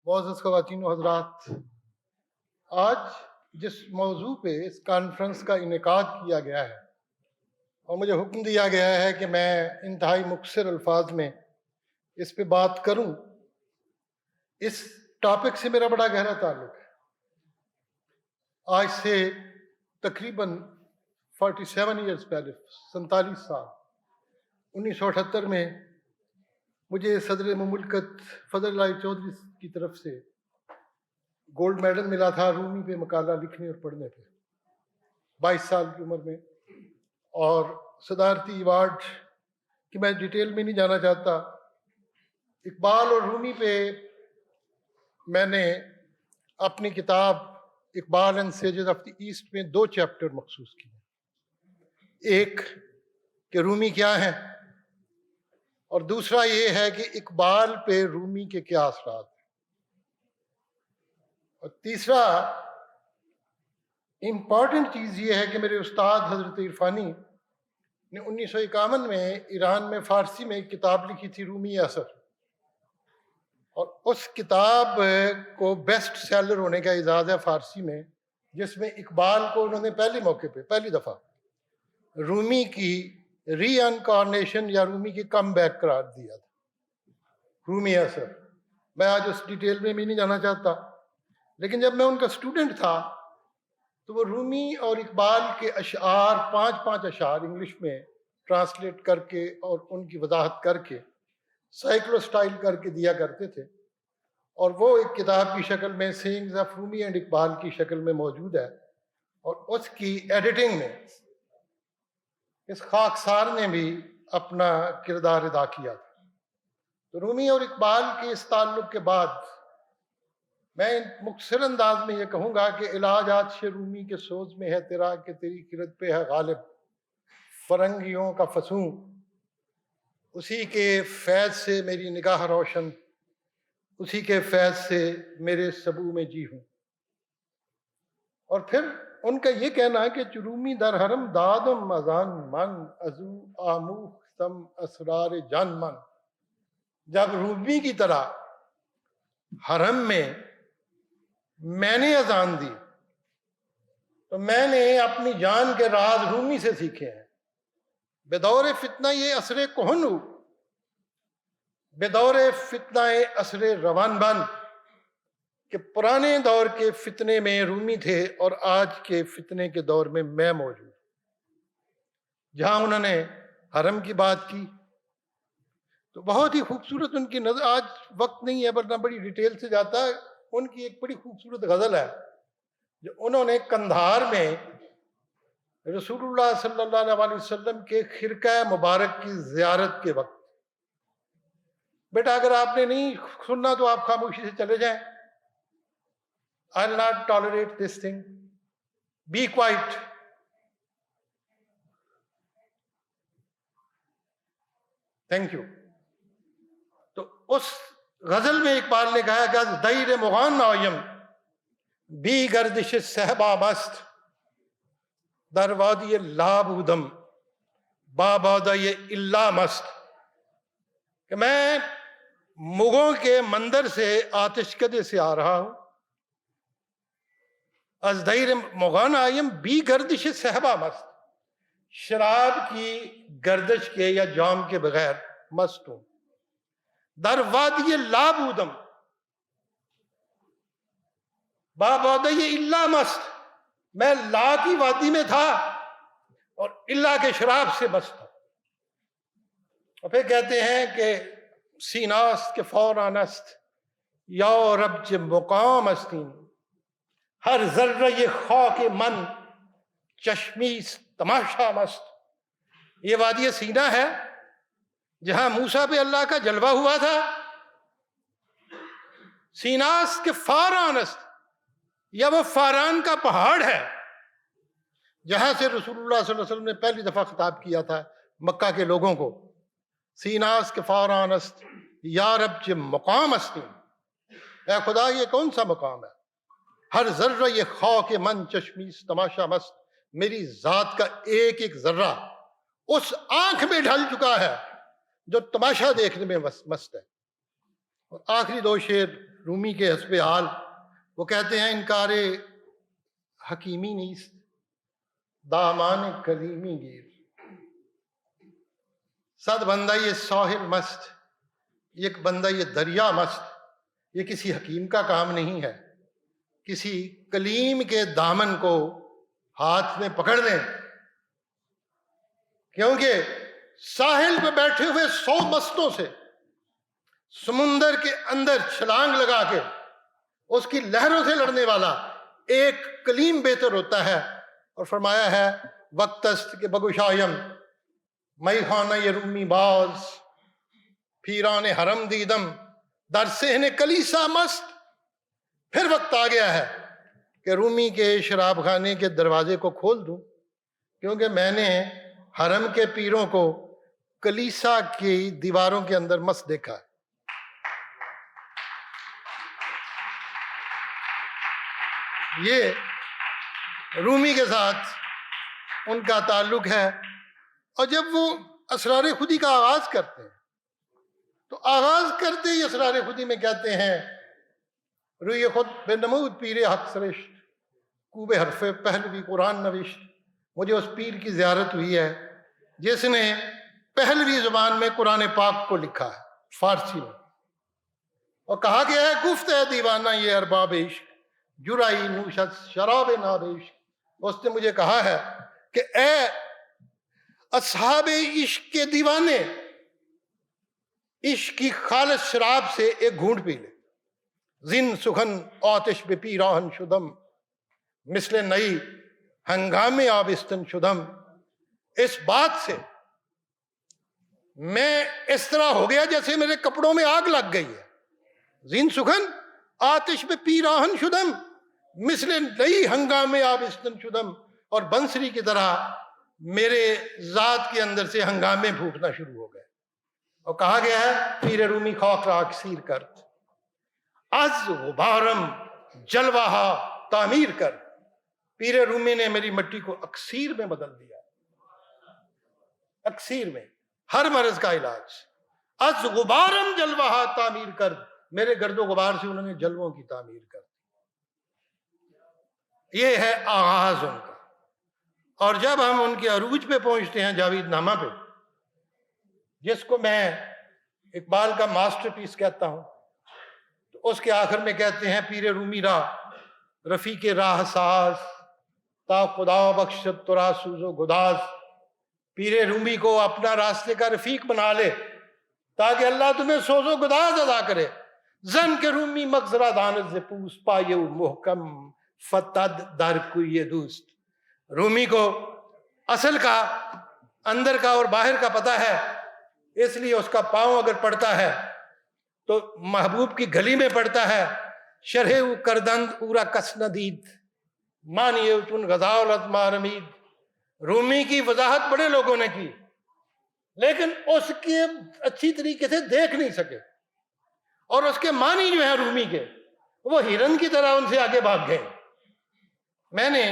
معزز خواتین و حضرات، آج جس موضوع پہ اس کانفرنس کا انعقاد کیا گیا ہے اور مجھے حکم دیا گیا ہے کہ میں انتہائی مختصر الفاظ میں اس پہ بات کروں، اس ٹاپک سے میرا بڑا گہرا تعلق ہے۔ آج سے تقریباً 47 ایئرز پہلے، 47 سال، 1978 میں مجھے صدر مملکت فضل اللہ چودھری کی طرف سے گولڈ میڈل ملا تھا رومی پہ مقالہ لکھنے اور پڑھنے پہ، 22 سال کی عمر میں۔ اور صدارتی ایوارڈ کی میں ڈیٹیل میں نہیں جانا چاہتا، اقبال اور رومی پہ میں نے اپنی کتاب Iqbal and sages of the east میں 2 چیپٹر مخصوص کیے، ایک کہ رومی کیا ہیں، اور دوسرا یہ ہے کہ اقبال پہ رومی کے کیا اثرات ہیں، اور تیسرا امپورٹنٹ چیز یہ ہے کہ میرے استاد حضرت عرفانی نے 1951 میں ایران میں فارسی میں ایک کتاب لکھی تھی، رومی اثر، اور اس کتاب کو بیسٹ سیلر ہونے کا اعزاز ہے فارسی میں، جس میں اقبال کو انہوں نے پہلے موقع پہ پہلی دفعہ رومی کی ری انکارنیشن یا رومی کی کم بیک قرار دیا تھا، رومی اثر۔ میں آج اس ڈیٹیل میں بھی نہیں جانا چاہتا، لیکن جب میں ان کا اسٹوڈنٹ تھا تو وہ رومی اور اقبال کے اشعار 5 اشعار انگلش میں ٹرانسلیٹ کر کے اور ان کی وضاحت کر کے سائیکلو سٹائل کر کے دیا کرتے تھے، اور وہ ایک کتاب کی شکل میں sayings of Rumi and Iqbal کی شکل میں موجود ہے، اور اس کی ایڈیٹنگ میں اس خاکسار نے بھی اپنا کردار ادا کیا تھا۔ تو رومی اور اقبال کے اس تعلق کے بعد میں مختصر انداز میں یہ کہوں گا کہ علاج آتش رومی کے سوز میں ہے تیرا، کہ تیری خرد پہ ہے غالب فرنگیوں کا فسوں، اسی کے فیض سے میری نگاہ روشن، اسی کے فیض سے میرے سبو میں جی ہوں۔ اور پھر ان کا یہ کہنا ہے کہ چرومی در حرم دادم ازان من ازو آموختم اسرار جان من، جب رومی کی طرح حرم میں میں نے اذان دی تو میں نے اپنی جان کے راز رومی سے سیکھے ہیں۔ بدور فتنہ یہ عصر کہن ہو، بدور فتنہ عصر روان بن، کہ پرانے دور کے فتنے میں رومی تھے اور آج کے فتنے کے دور میں میں موجود۔ جہاں انہوں نے حرم کی بات کی تو بہت ہی خوبصورت ان کی نظر، آج وقت نہیں ہے ورنہ بڑی ڈیٹیل سے جاتا ہے، ان کی ایک بڑی خوبصورت غزل ہے جو انہوں نے کندھار میں رسول اللہ صلی اللہ علیہ وسلم کے خرقہ مبارک کی زیارت کے وقت۔ بیٹا اگر آپ نے نہیں سننا تو آپ خاموشی سے چلے جائیں، I'll not tolerate this thing. Be quiet. Thank you. تو اس غزل میں اقبال نے کہا کہ دیر مغان آیم بی گردش صحبا مست، در وادی لابودم بابادہ اللہ مست، کہ میں مغوں کے مندر سے آتش کدے سے آ رہا ہوں، از دیر مغان آیم بی گردش صحبا مست، شراب کی گردش کے یا جام کے بغیر مست ہوں، در وادی لابودم بابادہ اللہ مست، میں لا کی وادی میں تھا اور اللہ کے شراب سے مست تھا۔ اور پھر کہتے ہیں کہ سیناست کے فوران است یا رب چ مقام استین، ہر ذرہ یہ خاک من چشمی تماشا مست۔ یہ وادی سینا ہے جہاں موسیٰ پہ اللہ کا جلوہ ہوا تھا، سیناست کے فاران است، یا وہ فاران کا پہاڑ ہے جہاں سے رسول اللہ صلی اللہ علیہ وسلم نے پہلی دفعہ خطاب کیا تھا مکہ کے لوگوں کو، سیناست کے فاران است یا رب چ مقام استی، اے خدا یہ کون سا مقام ہے، ہر ذرہ یہ خاک من چشمیس تماشا مست، میری ذات کا ایک ایک ذرہ اس آنکھ میں ڈھل چکا ہے جو تماشا دیکھنے میں مست ہے۔ اور آخری 2 شعر رومی کے حسب حال وہ کہتے ہیں انکار حکیمی نیست دامان کلیمی گیر، صد بندہ یہ ساحل مست، ایک بندہ یہ دریا مست، یہ کسی حکیم کا کام نہیں ہے، کسی کلیم کے دامن کو ہاتھ میں پکڑ لیں، کیونکہ ساحل پہ بیٹھے ہوئے 100 مستوں سے سمندر کے اندر چھلانگ لگا کے اس کی لہروں سے لڑنے والا ایک کلیم بہتر ہوتا ہے۔ اور فرمایا ہے وقت است کہ بگشایم می خانہ یہ رومی باز، پیران حرم دیدم در صحن کلیسا مست۔ پھر وقت آ گیا ہے کہ رومی کے شراب خانے کے دروازے کو کھول دوں، کیونکہ میں نے حرم کے پیروں کو کلیسا کی دیواروں کے اندر مست دیکھا ہے۔ یہ رومی کے ساتھ ان کا تعلق ہے۔ اور جب وہ اسرار خودی کا آغاز کرتے ہیں تو آغاز کرتے ہی اسرار خودی میں کہتے ہیں روی خود بے نمود پیر حق سرشت کوب حرف پہلوی قرآن نوشت۔ مجھے اس پیر کی زیارت ہوئی ہے جس نے پہلوی زبان میں قرآن پاک کو لکھا ہے، فارسی میں، اور کہا گیا ہے گفت ہے دیوانہ یہ ارباب عشق جرائی نوشت شراب نابیش۔ اس نے مجھے کہا ہے کہ اے اصحاب عشق کے دیوانے، عشق کی خالص شراب سے ایک گھونٹ پی لے۔ زن سخن آتش بے پیراہن شدم مثل نئی ہنگام آبستن شدم۔ اس بات سے میں اس طرح ہو گیا جیسے میرے کپڑوں میں آگ لگ گئی ہے۔ زن سخن آتش بے پیراہن شدم مثل نئی ہنگام آبستن شدم، اور بنسری کی طرح میرے ذات کے اندر سے ہنگامے پھوٹنا شروع ہو گئے۔ اور کہا گیا ہے پیر رومی خاک را اکسیر کرد از غبارم جلوہ تعمیر کر۔ پیر رومی نے میری مٹی کو اکسیر میں بدل دیا، اکسیر میں، ہر مرض کا علاج۔ از غبارم جلوہ تعمیر کر، میرے گرد و غبار سے انہوں نے جلووں کی تعمیر کر دی۔ یہ ہے آغاز ان کا۔ اور جب ہم ان کے عروج پہ پہنچتے ہیں جاوید نامہ پہ، جس کو میں اقبال کا ماسٹر پیس کہتا ہوں، تو اس کے آخر میں کہتے ہیں پیر رومی را رفیق راہ ساز تا خدا بخشت ترا سوز و گداز۔ پیر رومی کو اپنا راستے کا رفیق بنا لے تاکہ اللہ تمہیں سوز و گداز ادا کرے۔ زن کے رومی مغزرہ دانت سے پوس پائے محکم فتد در کوئی دوست۔ رومی کو اصل کا، اندر کا اور باہر کا پتہ ہے، اس لیے اس کا پاؤں اگر پڑتا ہے تو محبوب کی گلی میں پڑتا ہے۔ شرح او کردند اورا کس ندید مانیے چون غزالت مارمید۔ رومی کی وضاحت بڑے لوگوں نے کی لیکن اس کے اچھی طریقے سے دیکھ نہیں سکے، اور اس کے معنی جو ہیں رومی کے، وہ ہرن کی طرح ان سے آگے بھاگ گئے۔ میں نے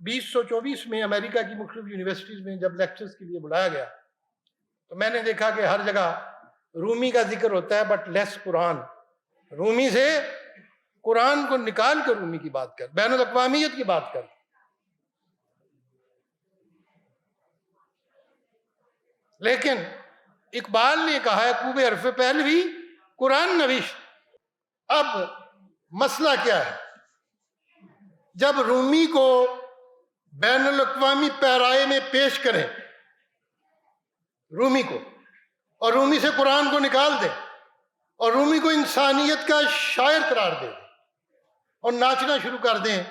2024 میں امریکہ کی مختلف یونیورسٹیز میں جب لیکچرز کے لیے بلایا گیا تو میں نے دیکھا کہ ہر جگہ رومی کا ذکر ہوتا ہے بٹ لیس قرآن۔ رومی سے قرآن کو نکال کر رومی کی بات کر، بین الاقوامیت کی بات کر۔ لیکن اقبال نے کہا ہے کوب حرف پہلوی قرآن نوشت۔ اب مسئلہ کیا ہے؟ جب رومی کو بین الاقوامی پیرائے میں پیش کریں، رومی کو، اور رومی سے قرآن کو نکال دیں اور رومی کو انسانیت کا شاعر قرار دے دیں اور ناچنا شروع کر دیں،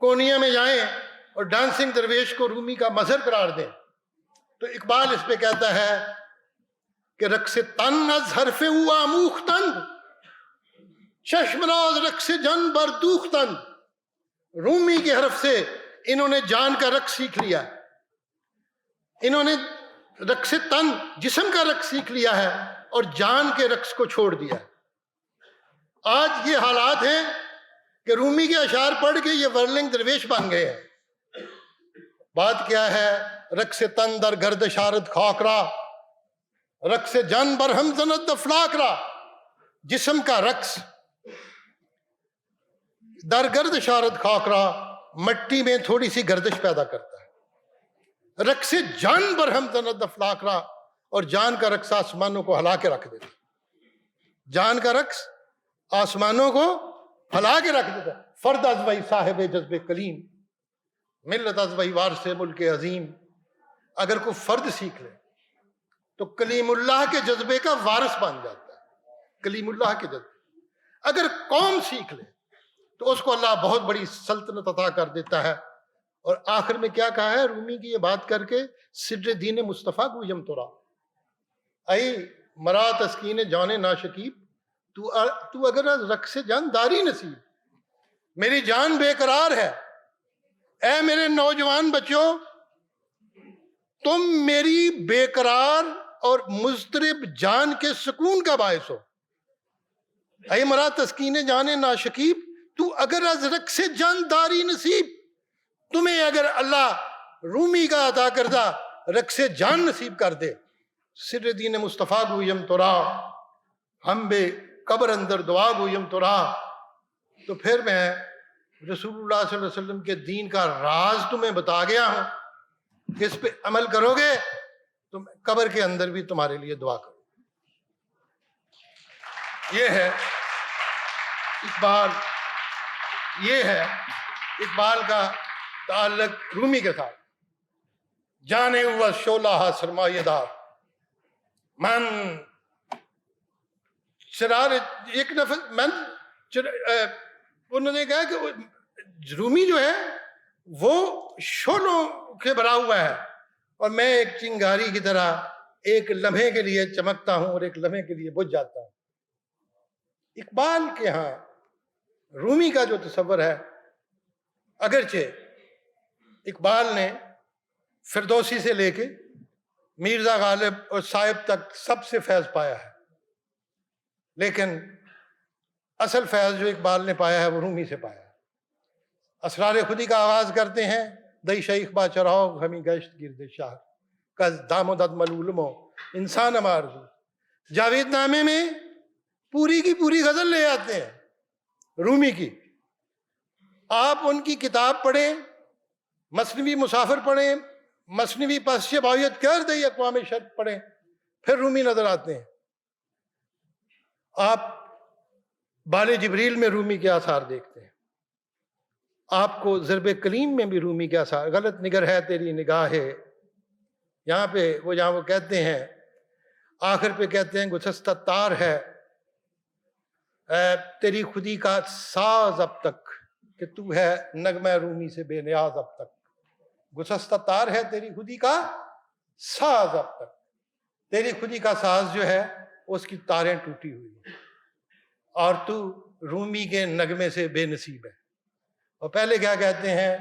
کونیا میں جائیں اور ڈانسنگ درویش کو رومی کا مظہر قرار دیں، تو اقبال اس پہ کہتا ہے کہ رقص تن از حرف او آموختند چشم راز رقص جن بردوختند۔ رومی کے حرف سے انہوں نے جان کا رقص سیکھ لیا، انہوں نے رقص تن جسم کا رقص سیکھ لیا ہے اور جان کے رقص کو چھوڑ دیا ہے۔ آج یہ حالات ہیں کہ رومی کے اشعار پڑھ کے یہ ورلنگ درویش بن گئے ہیں۔ بات کیا ہے؟ رقص تن در گرد شارد خاک را رقص جان بر ہم زند افلاک را۔ جسم کا رقص درگرد شارد خاکرا، مٹی میں تھوڑی سی گردش پیدا کرتا ہے، رقص جان پر ہم تند افلاکرا، اور جان کا رقص آسمانوں کو ہلا کے رکھ دیتا، جان کا رقص آسمانوں کو ہلا کے رکھ دیتا۔ فرد از وہی صاحب جذب کلیم، ملت از وہی وارث ملک عظیم۔ اگر کوئی فرد سیکھ لے تو کلیم اللہ کے جذبے کا وارث بن جاتا ہے، کلیم اللہ کے جذبے۔ اگر قوم سیکھ لے تو اس کو اللہ بہت بڑی سلطنت عطا کر دیتا ہے۔ اور آخر میں کیا کہا ہے رومی کی یہ بات کر کے، سر دین مصطفیٰ کو یم ترا، ای مرا تسکین جان ناشکیب، تو اگر رقص جان داری نصیب، میری جان بے قرار ہے، اے میرے نوجوان بچوں، تم میری بے قرار اور مضطرب جان کے سکون کا باعث ہو۔ اے مرا تسکین جان ناشکیب، تو اگر از رقص جان داری نصیب، تمہیں اگر اللہ رومی کا عطا کردہ رقص جان نصیب کر دے، سر دین مصطفیٰ گویم ترا، ہم بے قبر اندر دعا گویم ترا، تو پھر میں رسول اللہ صلی اللہ علیہ وسلم کے دین کا راز تمہیں بتا گیا ہوں، اس پہ عمل کرو گے تو میں قبر کے اندر بھی تمہارے لیے دعا کروں۔ یہ ہے اقبال، یہ ہے اقبال کا تعلق رومی کے ساتھ۔ جانے ہوا شعلہ سرمایہ دار من چرار، ایک نفس من انہوں نے کہا کہ رومی جو ہے وہ شعلوں کے بھرا ہوا ہے، اور میں ایک چنگاری کی طرح ایک لمحے کے لیے چمکتا ہوں اور ایک لمحے کے لیے بجھ جاتا ہوں۔ اقبال کے ہاں رومی کا جو تصور ہے، اگرچہ اقبال نے فردوسی سے لے کے مرزا غالب اور صاحب تک سب سے فیض پایا ہے، لیکن اصل فیض جو اقبال نے پایا ہے وہ رومی سے پایا ہے۔ اسرار خودی کا آغاز کرتے ہیں، دئی شیخ با چراغ ہمیں گشت گرد شہر، کز دام و دد ملولمو انسان مارزو۔ جاوید نامے میں پوری کی پوری غزل لے آتے ہیں رومی کی۔ آپ ان کی کتاب پڑھیں، مثنوی مسافر پڑھیں، مثنوی پس شباویت کر دئی اقوام شرق پڑھیں، پھر رومی نظر آتے ہیں۔ آپ بال جبریل میں رومی کے آثار دیکھتے ہیں، آپ کو ضرب کلیم میں بھی رومی کے آثار، غلط نگر ہے تیری نگاہ ہے، یہاں پہ جہاں وہ کہتے ہیں آخر پہ کہتے ہیں گسستہ تار ہے تیری خودی کا ساز اب تک، کہ تو ہے نغمہ رومی سے بے نیاز اب تک۔ گسستہ تار ہے تیری خودی کا ساز اب تک، تیری خودی کا ساز جو ہے اس کی تاریں ٹوٹی ہوئی ہیں، اور تو رومی کے نغمے سے بے نصیب ہے۔ اور پہلے کیا کہتے ہیں،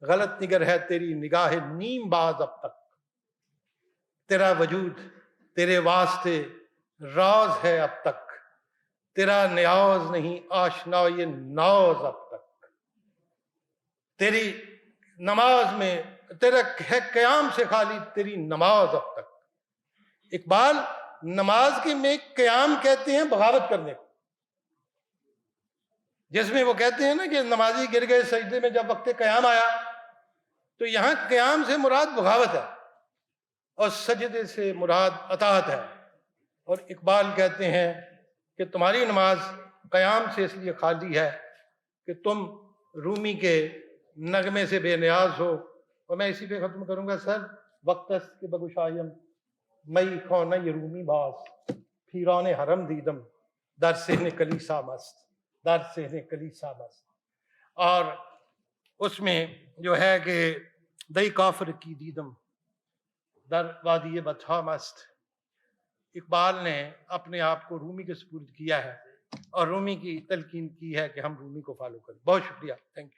غلط نگر ہے تیری نگاہ نیم باز اب تک، تیرا وجود تیرے واسطے راز ہے اب تک، تیرا نیاز نہیں آشنا یہ ناز اب تک، تیری نماز میں تیرا ہے قیام سے خالی تیری نماز اب تک۔ اقبال نماز کے میں قیام کہتے ہیں بغاوت کرنے کو، جس میں وہ کہتے ہیں نا کہ نمازی گر گئے سجدے میں جب وقت قیام آیا، تو یہاں قیام سے مراد بغاوت ہے اور سجدے سے مراد اطاعت ہے۔ اور اقبال کہتے ہیں کہ تمہاری نماز قیام سے اس لیے خالی ہے کہ تم رومی کے نغمے سے بے نیاز ہو۔ اور میں اسی پہ ختم کروں گا سر، وقت است کہ بگشایم مئی خانہ رومی باز، پیران حرم دیدم در صحن کلیسا مست، در صحن کلیسا مست۔ اور اس میں جو ہے کہ دئی کافر کی دیدم در وادی بطحا مست۔ اقبال نے اپنے آپ کو رومی کے سپرد کیا ہے اور رومی کی تلقین کی ہے کہ ہم رومی کو فالو کریں۔ بہت شکریہ، تھینک یو۔